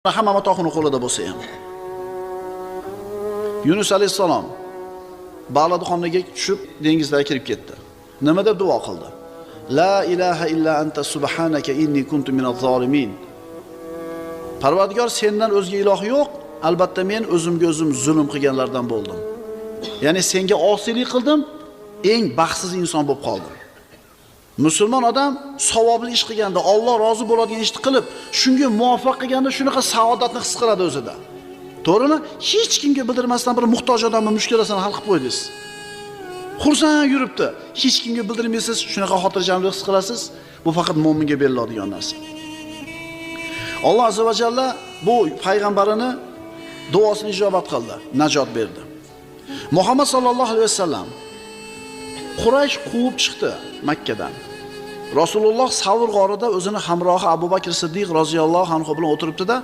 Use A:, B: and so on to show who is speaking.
A: hamma matohini qo'lida bo'lsa ham. Yunus alayhisalom Bag'lad xonligiga tushib dengizga kirib ketdi. Nima deb duo qildi? La ilaha illa anta subhanaka inni kuntu minaz zolimin. Parvardigor, sendan o'zga iloh yo'q, albatta men o'zimga o'zim zulm qilganlardan bo'ldim. Ya'ni senga osiylik qildim, eng baxtsiz inson bo'lib qoldim. Musulmon odam savobli ish qilganda, Alloh rozi bo'ladigan ishni qilib, shunga muvaffaq qilganda shunaqa saodatni his qiladi o'zida. To'g'rimi? Hech kimga bildirmasdan bir muhtoj odamning mushkulasini hal qilib qo'ydingiz. Xursand yuribdi. Hech kimga bildirmaysiz, shunaqa xotirjamlik his qilasiz. Bu faqat mo'minga beriladigan narsa. Alloh azza va jalla bu payg'ambarini duosini ijobat qildi, najot berdi. Muhammad sallallohu alayhi vasallam Quraysh quvib chiqdi Makkadan. Rasululloh Savr g'orida o'zini hamrohi Abu Bakr Siddiq roziyallohu anhu bilan o'tiribdi-da,